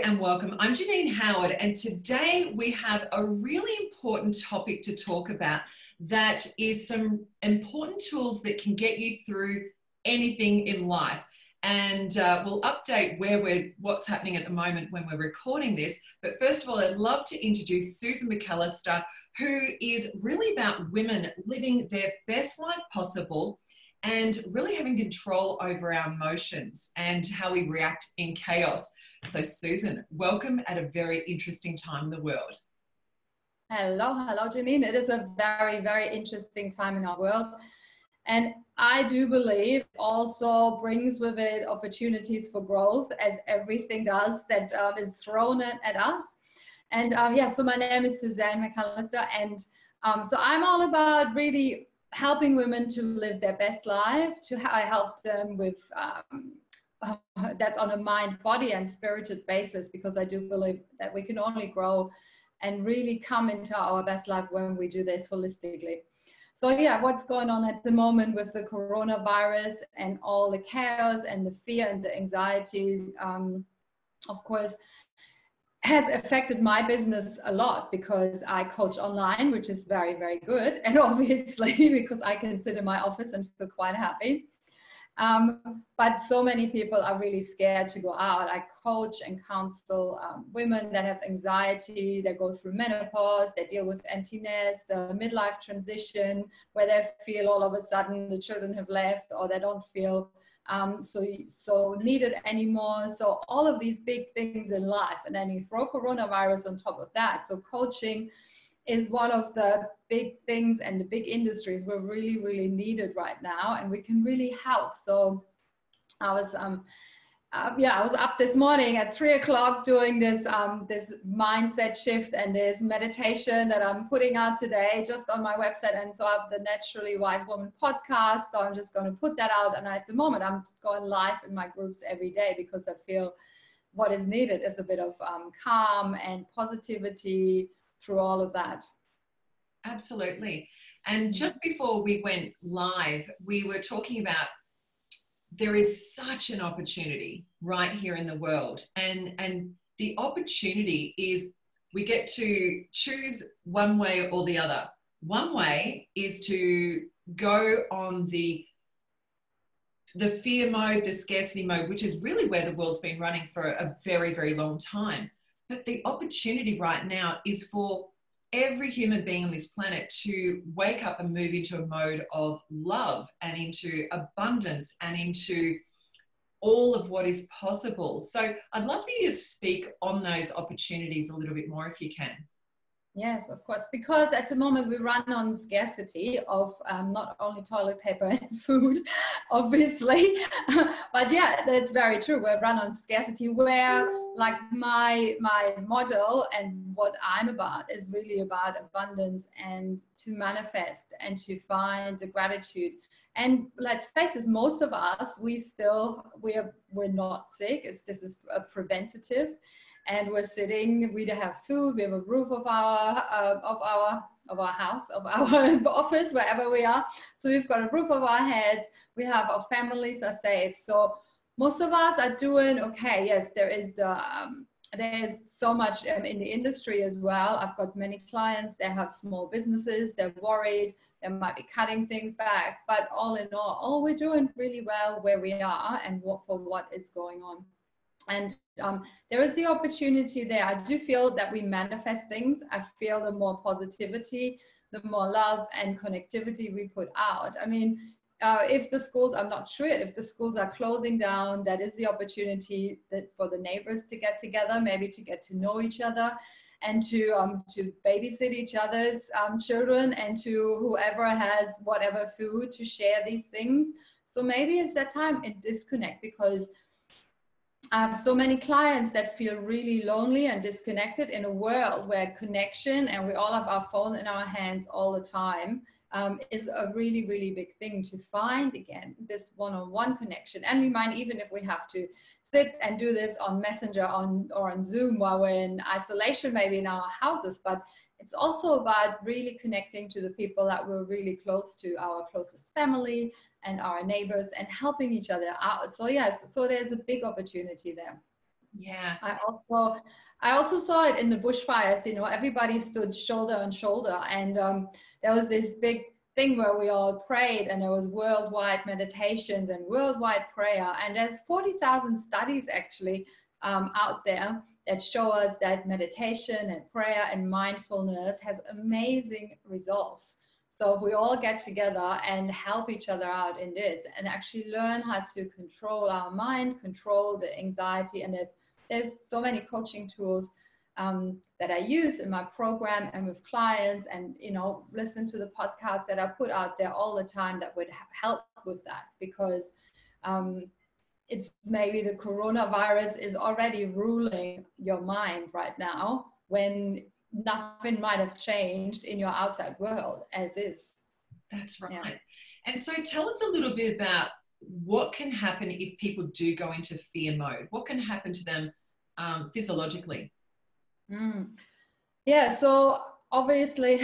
and welcome. I'm Janine Howard, and today we have a really important topic to talk about that is some important tools that can get you through anything in life. And we'll update what's happening at the moment when we're recording this. But first of all, I'd love to introduce Susan McAllister, who is really about women living their best life possible and really having control over our emotions and how we react in chaos. So Susan, welcome at a very interesting time in the world. Hello, Janine. It is a very, very interesting time in our world. And I do believe also brings with it opportunities for growth, as everything does that is thrown at us. And so my name is Susanne McAllister. And so I'm all about really helping women to live their best life, I help them with that's on a mind, body and spirited basis, because I do believe that we can only grow and really come into our best life when we do this holistically. So yeah, what's going on at the moment with the coronavirus and all the chaos and the fear and the anxiety, of course, has affected my business a lot, because I coach online, which is very, very good. And obviously because I can sit in my office and feel quite happy. But so many people are really scared to go out. I coach and counsel women that have anxiety, that go through menopause, that deal with emptiness, the midlife transition, where they feel all of a sudden the children have left, or they don't feel so needed anymore. So all of these big things in life, and then you throw coronavirus on top of that. So coaching is one of the big things and the big industries we're really, really needed right now, and we can really help. So I was up this morning at 3 o'clock doing this this mindset shift and this meditation that I'm putting out today just on my website. And so I have the Naturally Wise Woman podcast. So I'm just going to put that out. And at the moment, I'm going live in my groups every day, because I feel what is needed is a bit of calm and positivity through all of that. Absolutely. And just before we went live, we were talking about there is such an opportunity right here in the world. And the opportunity is we get to choose one way or the other. One way is to go on the fear mode, the scarcity mode, which is really where the world's been running for a very, very long time. But the opportunity right now is for every human being on this planet to wake up and move into a mode of love and into abundance and into all of what is possible. So I'd love for you to speak on those opportunities a little bit more if you can. Yes, of course, because at the moment we run on scarcity of not only toilet paper and food, obviously, but yeah, that's very true. We run on scarcity, where like my model and what I'm about is really about abundance and to manifest and to find the gratitude. And let's face it, most of us, we're not sick. This is a preventative. And we're sitting, we have food, we have a roof of our house, of our office, wherever we are. So we've got a roof over our heads, we have our families are safe. So most of us are doing okay. Yes, there is there's so much in the industry as well. I've got many clients, they have small businesses, they're worried, they might be cutting things back, but all in all, we're doing really well where we are and for what is going on. And there is the opportunity there. I do feel that we manifest things. I feel the more positivity, the more love and connectivity we put out. I mean, if the schools, I'm not sure if the schools are closing down, that is the opportunity for the neighbors to get together, maybe to get to know each other and to babysit each other's children, and to whoever has whatever food to share these things. So maybe it's that time and disconnect, because I have so many clients that feel really lonely and disconnected in a world where connection, and we all have our phone in our hands all the time, is a really, really big thing to find again, this one-on-one connection. And we might, even if we have to sit and do this on Messenger or on Zoom while we're in isolation, maybe in our houses, but it's also about really connecting to the people that we're really close to, our closest family and our neighbors, and helping each other out. So yes, so there's a big opportunity there. Yeah. I also saw it in the bushfires. You know, everybody stood shoulder on shoulder, and there was this big thing where we all prayed, and there was worldwide meditations and worldwide prayer. And there's 40,000 studies actually out there that show us that meditation and prayer and mindfulness has amazing results. So if we all get together and help each other out in this and actually learn how to control our mind, control the anxiety, and there's so many coaching tools that I use in my program and with clients, and you know, listen to the podcasts that I put out there all the time that would help with that, because it's maybe the coronavirus is already ruling your mind right now when nothing might have changed in your outside world as is. That's right. Yeah. And so tell us a little bit about what can happen if people do go into fear mode. What can happen to them physiologically? Yeah, so obviously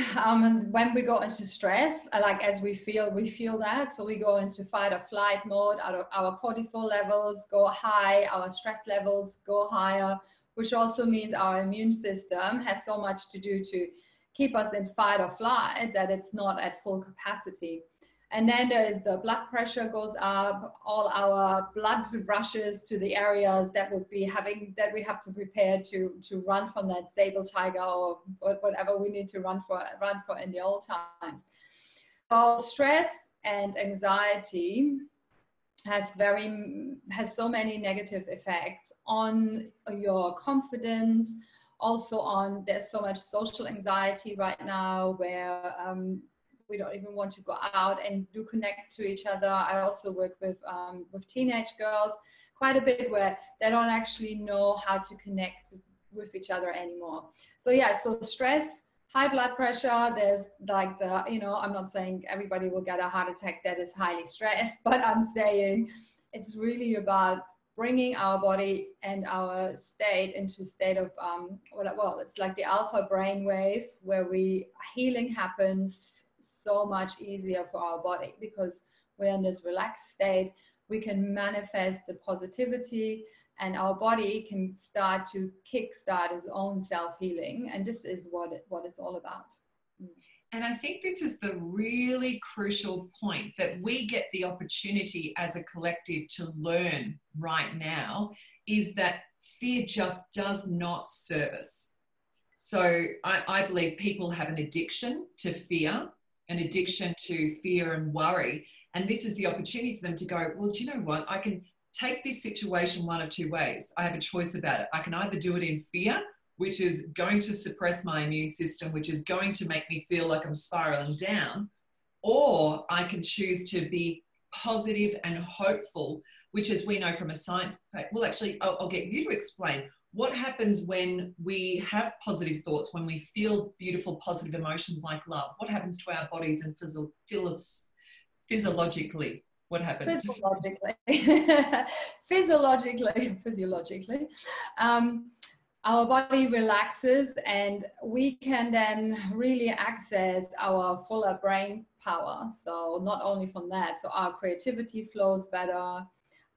when we go into stress, like as we feel that, so we go into fight or flight mode. Our cortisol levels go high, our stress levels go higher, which also means our immune system has so much to do to keep us in fight or flight that it's not at full capacity. And then there is the blood pressure goes up, all our blood rushes to the areas that would be having, that we have to prepare to run from that sable tiger or whatever we need to run for in the old times. So stress and anxiety has so many negative effects on your confidence, also on, there's so much social anxiety right now where we don't even want to go out and do connect to each other. I also work with teenage girls quite a bit where they don't actually know how to connect with each other anymore. So yeah, so stress, high blood pressure, there's like the, you know, I'm not saying everybody will get a heart attack that is highly stressed, but I'm saying it's really about bringing our body and our state into a state of, well, it's like the alpha brainwave where healing happens so much easier for our body because we're in this relaxed state. We can manifest the positivity and our body can start to kickstart its own self-healing. And this is what it's all about. And I think this is the really crucial point that we get the opportunity as a collective to learn right now, is that fear just does not serve us. So I believe people have an addiction to fear, an addiction to fear and worry. And this is the opportunity for them to go, well, do you know what? I can take this situation one of two ways. I have a choice about it. I can either do it in fear, which is going to suppress my immune system, which is going to make me feel like I'm spiraling down, or I can choose to be positive and hopeful, which, as we know from a science, well, actually, I'll get you to explain what happens when we have positive thoughts, when we feel beautiful, positive emotions like love. What happens to our bodies and physiologically? What happens? Physiologically. Our body relaxes and we can then really access our fuller brain power. So not only from that, so our creativity flows better,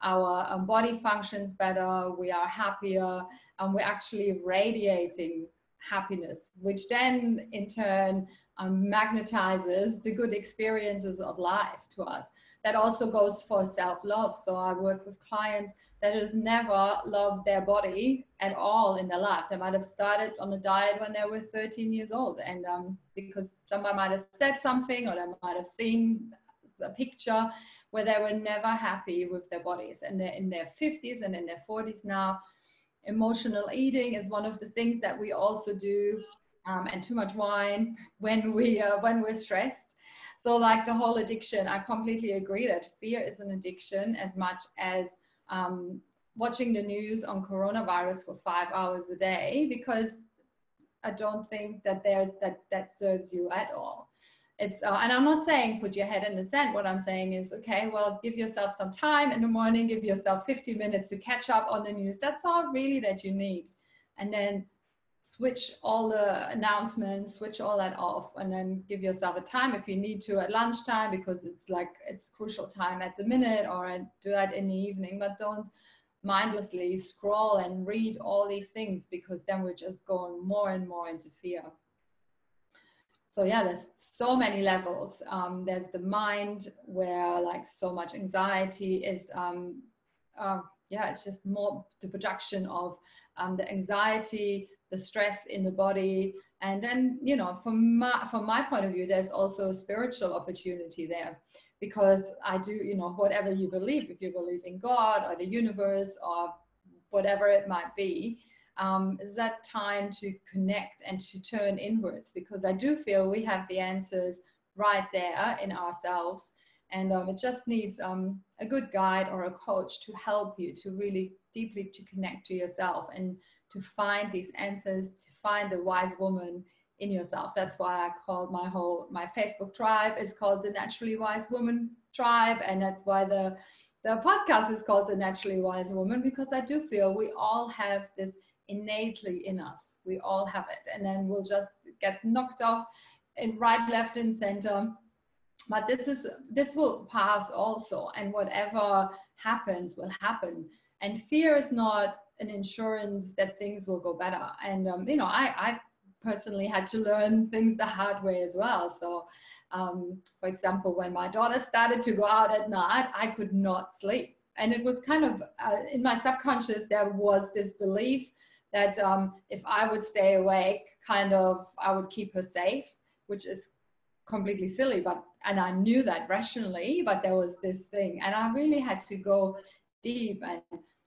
our body functions better, we are happier, and we're actually radiating happiness, which then in turn magnetizes the good experiences of life to us. That also goes for self-love. So I work with clients that have never loved their body at all in their life. They might have started on a diet when they were 13 years old. And because somebody might have said something, or they might have seen a picture where they were never happy with their bodies. And they're in their 50s and in their 40s now. Emotional eating is one of the things that we also do, and too much wine when we're stressed. So like the whole addiction, I completely agree that fear is an addiction as much as watching the news on coronavirus for 5 hours a day, because I don't think that that serves you at all. It's and I'm not saying put your head in the sand. What I'm saying is, okay, well, give yourself some time in the morning, give yourself 50 minutes to catch up on the news. That's all really that you need. And then switch all the announcements, switch all that off, and then give yourself a time if you need to at lunchtime, because it's crucial time at the minute, or do that in the evening, but don't mindlessly scroll and read all these things, because then we're just going more and more into fear. So yeah, there's so many levels. There's the mind, where like so much anxiety is, yeah, it's just more the production of the anxiety, the stress in the body. And then, you know, from my point of view, there's also a spiritual opportunity there, because I do, you know, whatever you believe, if you believe in God or the universe or whatever it might be, is that time to connect and to turn inwards, because I do feel we have the answers right there in ourselves. And it just needs a good guide or a coach to help you to really deeply to connect to yourself and to find these answers, to find the wise woman in yourself. That's why I called my Facebook tribe is called the Naturally Wise Woman Tribe. And that's why the podcast is called the Naturally Wise Woman, because I do feel we all have this innately in us. We all have it. And then we'll just get knocked off in right, left, and center. But this will pass also. And whatever happens will happen. And fear is not an insurance that things will go better. And, you know, I personally had to learn things the hard way as well. So, for example, when my daughter started to go out at night, I could not sleep. And it was kind of in my subconscious, there was this belief that if I would stay awake, kind of, I would keep her safe, which is completely silly. And I knew that rationally, but there was this thing. And I really had to go deep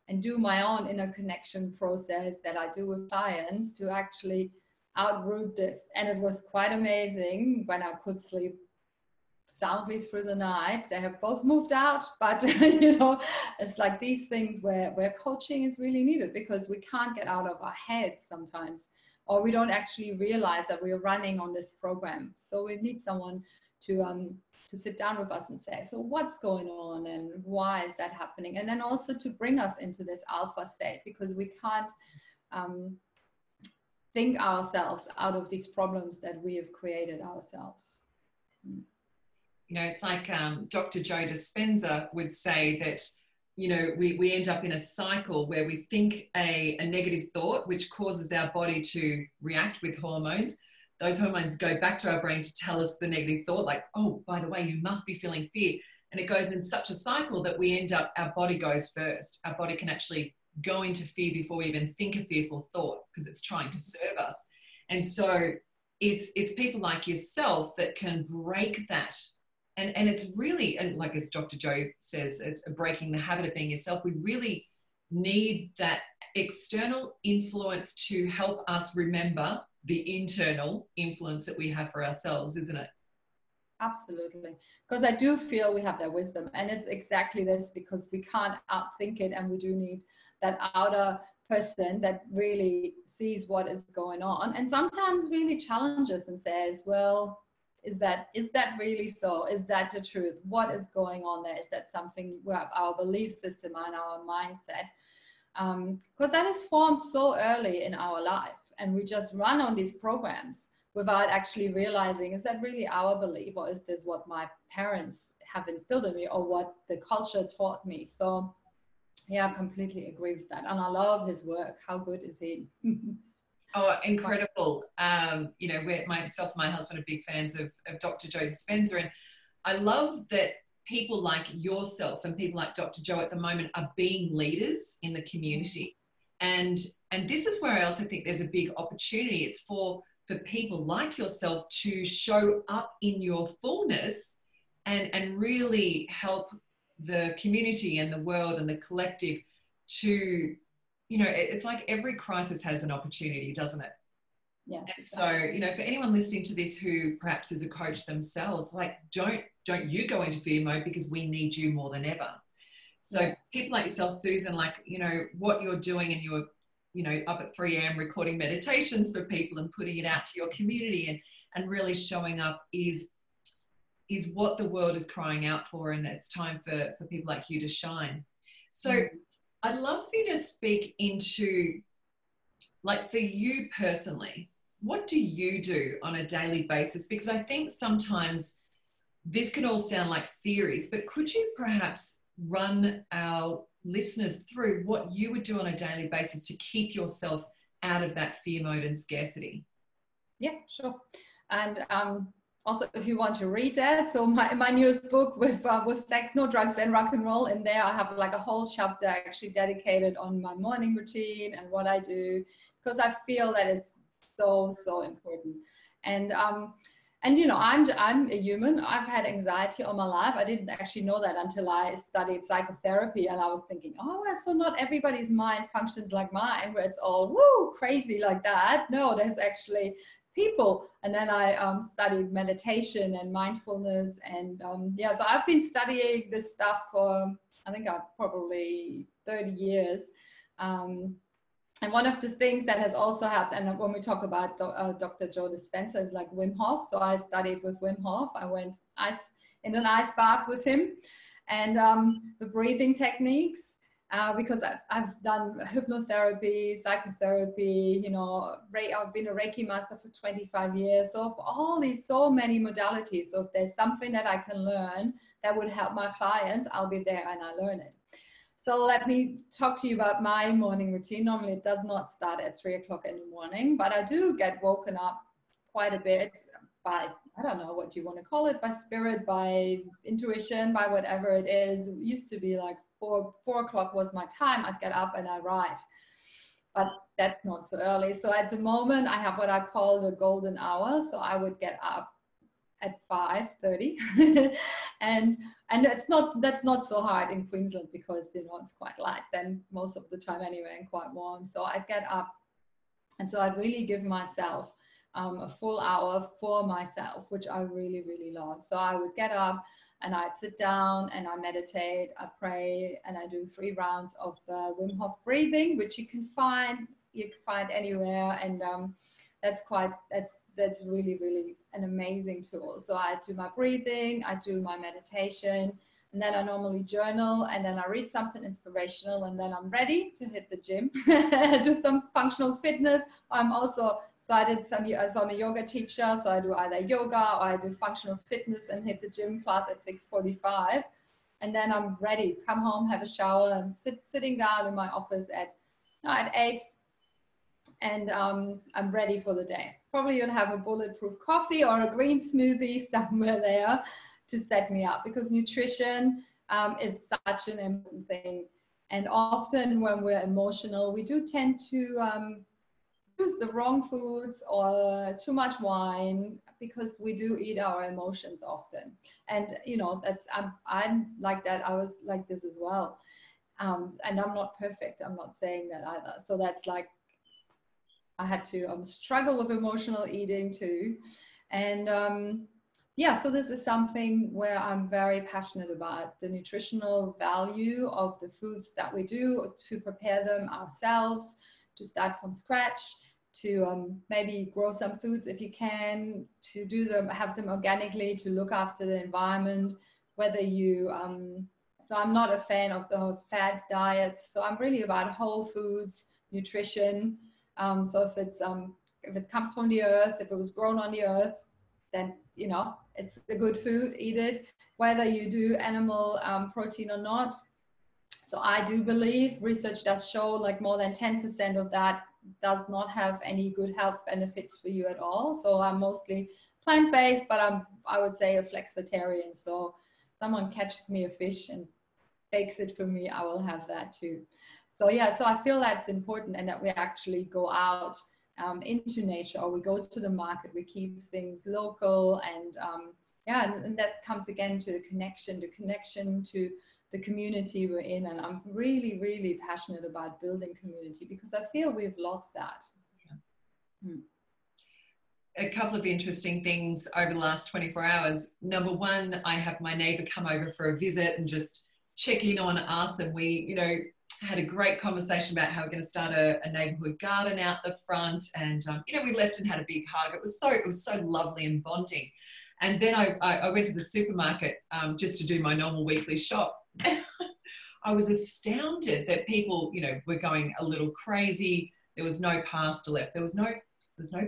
and do my own inner connection process that I do with clients to actually outroot this. And it was quite amazing when I could sleep soundly through the night. They have both moved out, but you know, it's like these things where coaching is really needed, because we can't get out of our heads sometimes, or we don't actually realize that we're running on this program. So we need someone to sit down with us and say, so what's going on and why is that happening? And then also to bring us into this alpha state, because we can't think ourselves out of these problems that we have created ourselves. You know, it's like Dr. Joe Dispenza would say that, you know, we end up in a cycle where we think a negative thought, which causes our body to react with hormones. Those hormones go back to our brain to tell us the negative thought, like, oh, by the way, you must be feeling fear. And it goes in such a cycle that we end up, our body goes first. Our body can actually go into fear before we even think a fearful thought, because it's trying to serve us. And so it's people like yourself that can break that. And it's really, and like as Dr. Joe says, it's breaking the habit of being yourself. We really need that external influence to help us remember the internal influence that we have for ourselves, isn't it? Absolutely. Because I do feel we have that wisdom, and it's exactly this, because we can't outthink it, and we do need that outer person that really sees what is going on and sometimes really challenges and says, well, is that really so? Is that the truth? What is going on there? Is that something where our belief system and our mindset? Because that is formed so early in our life, and we just run on these programs without actually realizing, is that really our belief, or is this what my parents have instilled in me, or what the culture taught me? So yeah, I completely agree with that. And I love his work. How good is he? Oh, incredible. You know, myself and my husband are big fans of Dr. Joe Dispenza. And I love that people like yourself and people like Dr. Joe at the moment are being leaders in the community. And this is where I also think there's a big opportunity. It's for people like yourself to show up in your fullness and really help the community and the world and the collective to, you know, it's like every crisis has an opportunity, doesn't it? Yeah. So, you know, for anyone listening to this who perhaps is a coach themselves, like, don't you go into fear mode, because we need you more than ever. So people like yourself, Susan, like, you know, what you're doing, and you're, you know, up at 3 a.m. recording meditations for people and putting it out to your community and really showing up is what the world is crying out for. And it's time for people like you to shine. So I'd love for you to speak into, like, for you personally, what do you do on a daily basis? Because I think sometimes this can all sound like theories, but could you perhaps run our listeners through what you would do on a daily basis to keep yourself out of that fear mode and scarcity. Yeah, sure. And also, if you want to read that, so my newest book with Sex, No Drugs and Rock and Roll, in there I have like a whole chapter actually dedicated on my morning routine and what I do, because I feel that is so important. And you know, I'm a human. I've had anxiety all my life. I didn't actually know that until I studied psychotherapy, and I was thinking, oh, so not everybody's mind functions like mine, where it's all woo crazy like that. No, there's actually people. And then I studied meditation and mindfulness, and yeah, so I've been studying this stuff for, I think, probably 30 years. And one of the things that has also helped, and when we talk about Dr. Joe Dispenza, is like Wim Hof. So I studied with Wim Hof. I went in an ice bath with him, and the breathing techniques, because I've done hypnotherapy, psychotherapy, you know, I've been a Reiki master for 25 years. So for all these, so many modalities. So if there's something that I can learn that would help my clients, I'll be there and I learn it. So let me talk to you about my morning routine. Normally it does not start at 3 o'clock in the morning, but I do get woken up quite a bit by, I don't know what you want to call it, by spirit, by intuition, by whatever it is. It used to be like 4 o'clock was my time. I'd get up and I write, but that's not so early. So at the moment I have what I call the golden hour. So I would get up at 5:30 and that's not so hard in Queensland, because you know it's quite light then most of the time anyway, and quite warm. So I'd get up, and so I'd really give myself a full hour for myself, which I really love. So I would get up and I'd sit down and I meditate, I pray, and I do 3 rounds of the Wim Hof breathing, which you can find anywhere, and that's really an amazing tool. So I do my breathing, I do my meditation, and then I normally journal, and then I read something inspirational, and then I'm ready to hit the gym, do some functional fitness. I'm a yoga teacher, so I do either yoga or I do functional fitness and hit the gym class at 6:45. And then I'm ready, come home, have a shower, and sitting down in my office at 8, and I'm ready for the day. Probably you'd have a bulletproof coffee or a green smoothie somewhere there to set me up, because nutrition is such an important thing. And often when we're emotional, we do tend to use the wrong foods or too much wine, because we do eat our emotions often. And you know, I'm like that. I was like this as well. And I'm not perfect. I'm not saying that either. So that's like, I had to struggle with emotional eating too. And yeah, so this is something where I'm very passionate about the nutritional value of the foods that we do, to prepare them ourselves, to start from scratch, to maybe grow some foods if you can, to have them organically, to look after the environment, whether you, so I'm not a fan of the fad diets. So I'm really about whole foods, nutrition. So if it comes from the earth, if it was grown on the earth, then you know it's a good food, eat it, whether you do animal protein or not. So I do believe research does show like more than 10% of that does not have any good health benefits for you at all. So I'm mostly plant-based, but I would say a flexitarian. So someone catches me a fish and bakes it for me, I will have that too. So yeah, so I feel that's important, and that we actually go out into nature, or we go to the market, we keep things local, and yeah, and that comes again to the connection to the community we're in. And I'm really passionate about building community, because I feel we've lost that. Yeah. A couple of interesting things over the last 24 hours. Number one, I have my neighbour come over for a visit and just check in on us, and we, you know, had a great conversation about how we're going to start a neighborhood garden out the front. And, you know, we left and had a big hug. It was so lovely and bonding. And then I went to the supermarket just to do my normal weekly shop. I was astounded that people, you know, were going a little crazy. There was no pasta left. There was no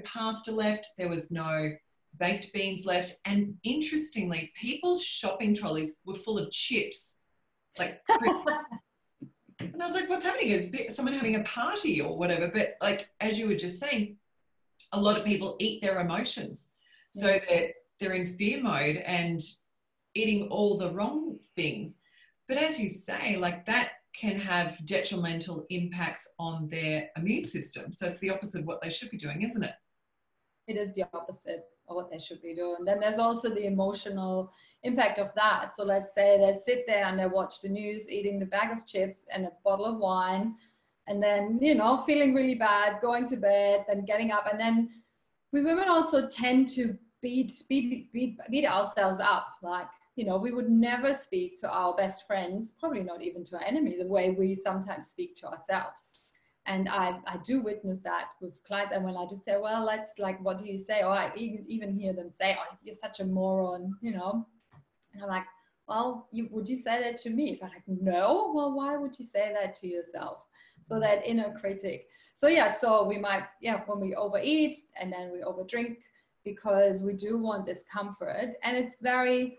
pasta left. There was no baked beans left. And interestingly, people's shopping trolleys were full of chips, like And I was like, what's happening? Is someone having a party or whatever? But like, as you were just saying, a lot of people eat their emotions. So they're in fear mode and eating all the wrong things. But as you say, like that can have detrimental impacts on their immune system. So it's the opposite of what they should be doing, isn't it? It is the opposite of what they should be doing. Then there's also the emotional impact of that. So let's say they sit there and they watch the news, eating the bag of chips and a bottle of wine, and then, you know, feeling really bad, going to bed, then getting up. And then we women also tend to beat ourselves up. Like, you know, we would never speak to our best friends, probably not even to our enemy, the way we sometimes speak to ourselves. And I do witness that with clients. And when I just say, well, let's, like, what do you say? Or I even hear them say, oh, you're such a moron, you know. And I'm like, well, would you say that to me? I'm like, no. Well, why would you say that to yourself? So that inner critic. So yeah, so we might, when we overeat and then we overdrink, because we do want this comfort. And it's very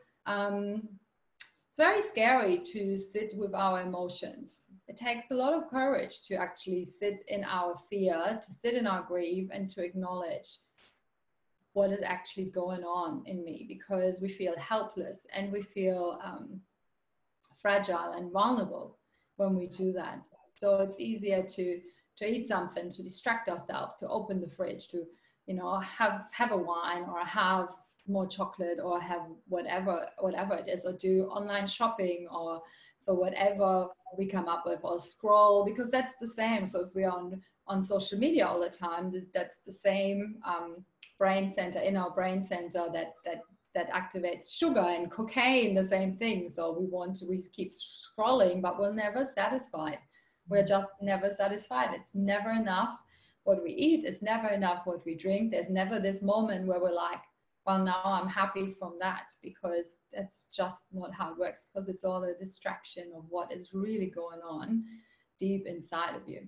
scary to sit with our emotions. It takes a lot of courage to actually sit in our fear, to sit in our grief, and to acknowledge what is actually going on in me, because we feel helpless and we feel fragile and vulnerable when we do that. So it's easier to eat something, to distract ourselves, to open the fridge, to, you know, have a wine or have more chocolate or have whatever it is, or do online shopping, or so whatever we come up with, or scroll, because that's the same. So if we're on social media all the time, that's the same brain center in our brain center that activates sugar, and cocaine, the same thing. So we keep scrolling, but we're never satisfied. We're just never satisfied. It's never enough what we eat. It's never enough what we drink. There's never this moment where we're like, well, now I'm happy from that, because that's just not how it works, because it's all a distraction of what is really going on deep inside of you.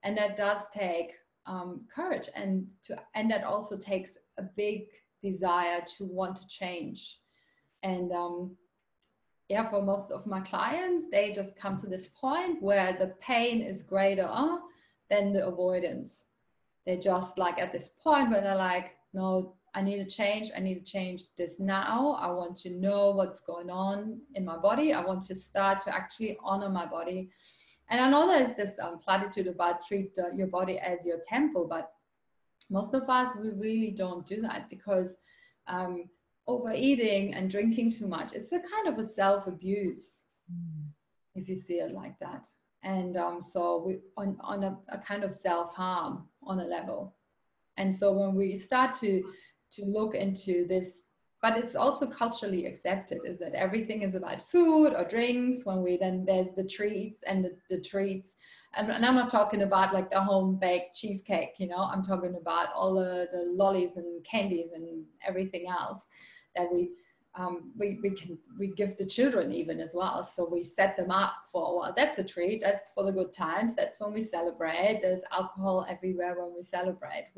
And that does take courage, and that also takes a big desire to want to change. And for most of my clients, they just come to this point where the pain is greater than the avoidance. They're just like at this point where they're like, no, I need to change. I need to change this now. I want to know what's going on in my body. I want to start to actually honor my body. And I know there's this platitude about treat your body as your temple, but most of us, we really don't do that, because overeating and drinking too much, it's a kind of a self-abuse, if you see it like that. And so we on a kind of self-harm on a level. And so when we start to look into this, but it's also culturally accepted, is that everything is about food or drinks. When there's the treats and the treats. And I'm not talking about like the home-baked cheesecake, you know, I'm talking about all the lollies and candies and everything else that we give the children even as well. So we set them up for, well, that's a treat, that's for the good times, that's when we celebrate. There's alcohol everywhere when we celebrate.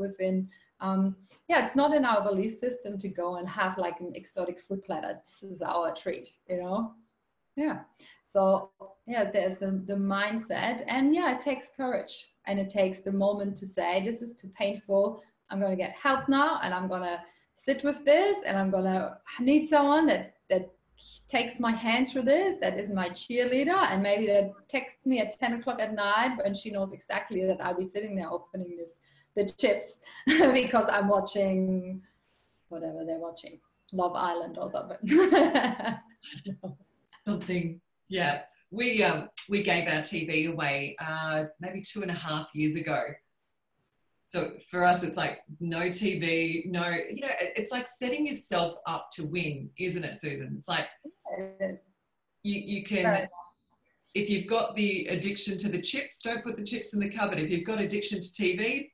It's not in our belief system to go and have like an exotic fruit platter. This is our treat, you know? Yeah. So there's the mindset, and it takes courage, and it takes the moment to say, this is too painful. I'm going to get help now, and I'm going to sit with this, and I'm going to need someone that takes my hand through this, that is my cheerleader, and maybe that texts me at 10 o'clock at night when she knows exactly that I'll be sitting there opening the chips because I'm watching whatever they're watching, Love Island or something. Something, yeah. We gave our TV away maybe 2.5 years ago. So for us, it's like no TV, no, you know, it's like setting yourself up to win, isn't it, Susan? It's like you can, if you've got the addiction to the chips, don't put the chips in the cupboard. If you've got addiction to TV,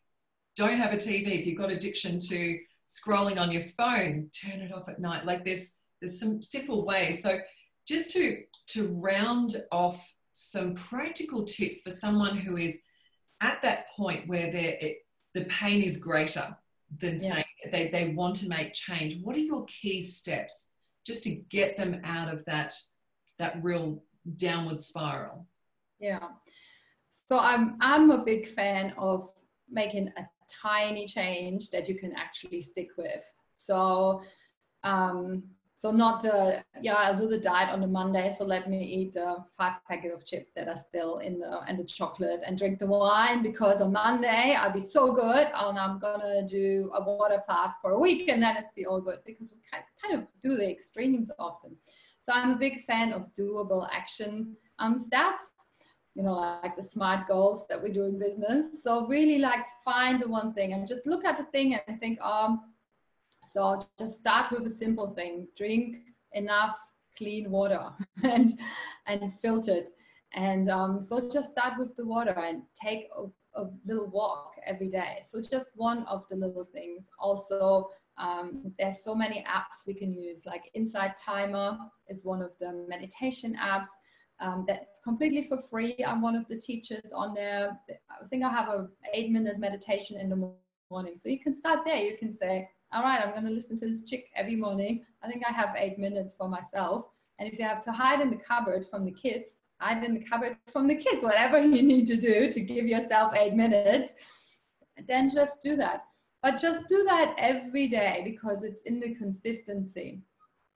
don't have a TV. If you've got addiction to scrolling on your phone, turn it off at night. Like there's some simple ways. So just to round off some practical tips for someone who is at that point where the pain is greater than saying they want to make change. What are your key steps just to get them out of that real downward spiral? Yeah. So I'm a big fan of making a tiny change that you can actually stick with. So so not yeah, I'll do the diet on the Monday, so let me eat the 5 packets of chips that are still in the chocolate and drink the wine, because on Monday I'll be so good and I'm gonna do a water fast for a week and then it's be all good, because we kind of do the extremes often. So I'm a big fan of doable action steps, you know, like the SMART goals that we do in business. So really like find the one thing and just look at the thing and think, so just start with a simple thing: drink enough clean water and filtered. And so just start with the water and take a little walk every day. So just one of the little things. Also, there's so many apps we can use, like Insight Timer is one of the meditation apps. That's completely for free. I'm one of the teachers on there. I think I have a 8-minute meditation in the morning. So you can start there. You can say, all right, I'm going to listen to this chick every morning. I think I have 8 minutes for myself. And if you have to hide in the cupboard from the kids, hide in the cupboard from the kids, whatever you need to do to give yourself 8 minutes, then just do that. But just do that every day, because it's in the consistency.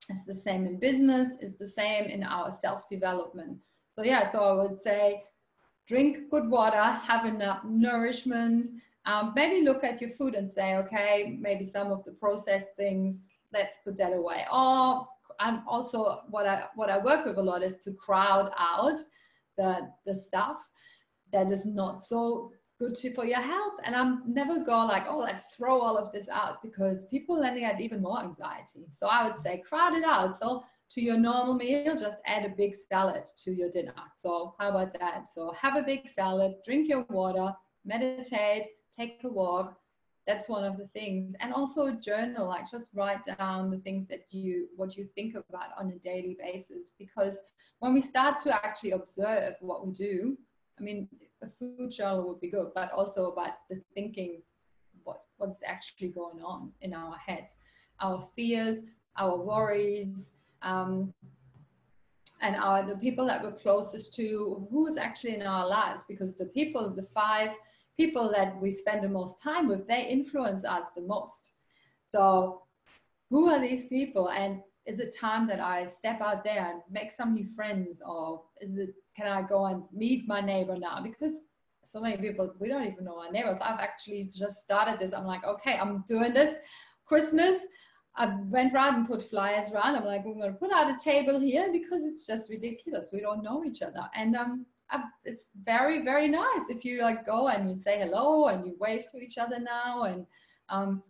It's the same in business, it's the same in our self-development. So yeah, so I would say drink good water, have enough nourishment. Maybe look at your food and say, okay, maybe some of the processed things, let's put that away. Or I'm also, what I work with a lot is to crowd out the stuff that is not so good for your health. And I'm never go like, oh, let's throw all of this out, because people then get even more anxiety. So I would say crowd it out. So to your normal meal, just add a big salad to your dinner. So how about that? So have a big salad, drink your water, meditate, take a walk. That's one of the things. And also journal, like just write down the things that what you think about on a daily basis. Because when we start to actually observe what we do, I mean, a food journal would be good, but also about the thinking, what's actually going on in our heads, our fears, our worries, and the people that we're closest to, who is actually in our lives, because the 5 people that we spend the most time with, they influence us the most. So who are these people? And is it time that I step out there and make some new friends? Or can I go and meet my neighbor now? Because so many people, we don't even know our neighbors. I've actually just started this. I'm like, okay, I'm doing this Christmas. I went around and put flyers around. I'm like, we're going to put out a table here, because it's just ridiculous. We don't know each other. And it's very, very nice if you like go and you say hello and you wave to each other now. And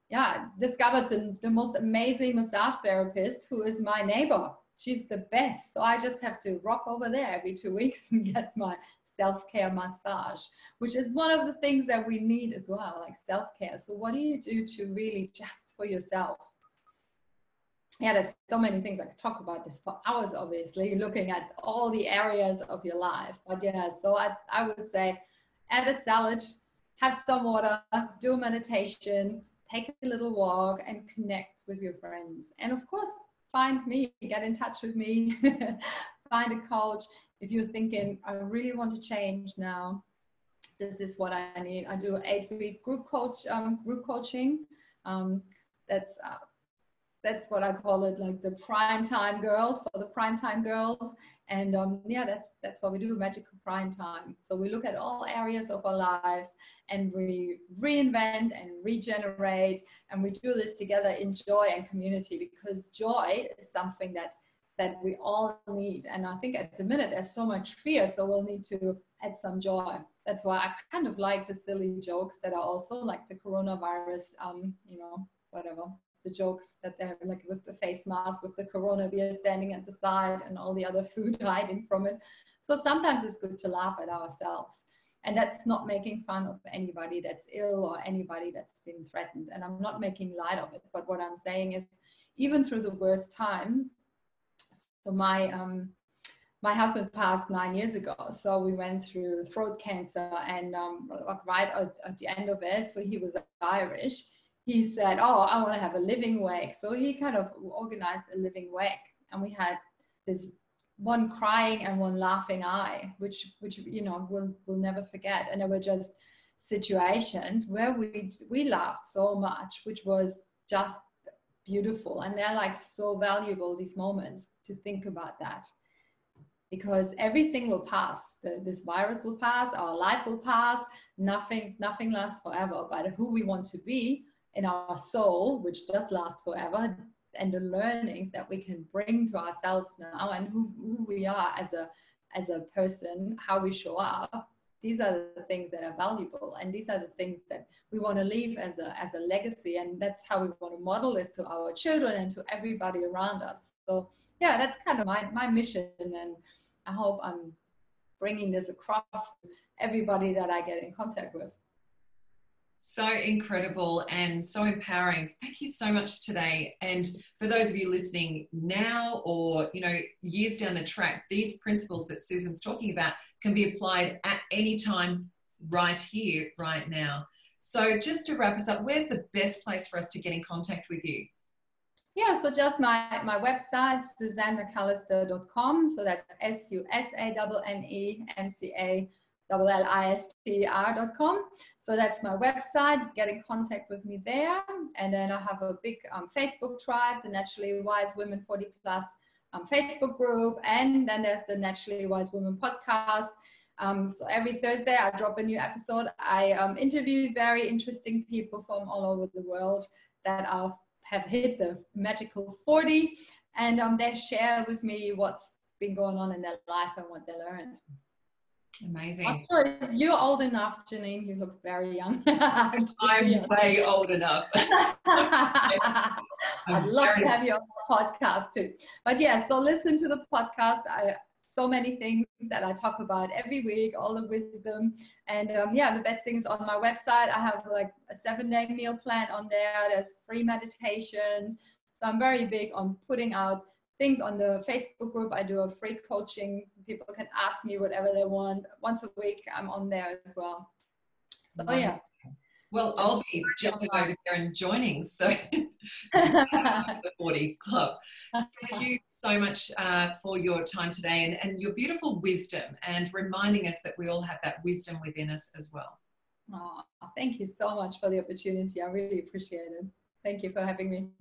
yeah, discovered the most amazing massage therapist, who is my neighbor. She's the best. So I just have to rock over there every 2 weeks and get my self-care massage, which is one of the things that we need as well, like self-care. So what do you do to really just for yourself? Yeah, there's so many things. I could talk about this for hours, obviously, looking at all the areas of your life. But yeah, so I would say add a salad, have some water, do meditation, take a little walk, and connect with your friends. And of course, find me, get in touch with me, find a coach. If you're thinking, I really want to change now, this is what I need. I do 8-week group coaching. That's what I call it, like the prime time girls, for the prime time girls. And yeah, that's what we do, magical prime time. So we look at all areas of our lives and we reinvent and regenerate, and we do this together in joy and community, because joy is something that we all need. And I think at the minute there's so much fear, so we'll need to add some joy. That's why I kind of like the silly jokes that are also like the coronavirus, you know, whatever. The jokes that they have, like with the face mask, with the corona beer standing at the side and all the other food hiding from it. So sometimes it's good to laugh at ourselves. And that's not making fun of anybody that's ill or anybody that's been threatened. And I'm not making light of it. But what I'm saying is, even through the worst times, so my husband passed 9 years ago. So we went through throat cancer, and right at the end of it, so he was Irish. He said, oh, I want to have a living wake. So he kind of organized a living wake. And we had this one crying and one laughing eye, which you know, we'll never forget. And there were just situations where we laughed so much, which was just beautiful. And they're like so valuable, these moments, to think about that, because everything will pass. This virus will pass, our life will pass, nothing lasts forever. But who we want to be in our soul, which does last forever, and the learnings that we can bring to ourselves now, and who we are as a person, how we show up, these are the things that are valuable, and these are the things that we want to leave as a legacy. And that's how we want to model this to our children and to everybody around us. So yeah, that's kind of my mission, and I hope I'm bringing this across to everybody that I get in contact with. So incredible and so empowering. Thank you so much today. And for those of you listening now, or, you know, years down the track, these principles that Susan's talking about can be applied at any time, right here, right now. So just to wrap us up, where's the best place for us to get in contact with you? Yeah, so just my website, SusanneMcAllister.com. So that's SusanneMcAllister.com. So that's my website. Get in contact with me there. And then I have a big Facebook tribe, the Naturally Wise Women 40 Plus Facebook group. And then there's the Naturally Wise Women podcast. So every Thursday I drop a new episode. I interview very interesting people from all over the world that have hit the magical 40, and they share with me what's been going on in their life and what they learned. Amazing. I'm sure you're old enough, Janine. You look very young. I'm way old enough. I'd love to have you on the podcast too. But yeah, so listen to the podcast. So many things that I talk about every week, all the wisdom. And yeah, the best things on my website. I have like a 7-day meal plan on there. There's free meditations. So I'm very big on putting out things on the Facebook group. I do a free coaching. People can ask me whatever they want. Once a week, I'm on there as well. So yeah. Well, I'll be jumping over there and joining. So the 40 Club. Thank you so much for your time today, and your beautiful wisdom, and reminding us that we all have that wisdom within us as well. Oh, thank you so much for the opportunity. I really appreciate it. Thank you for having me.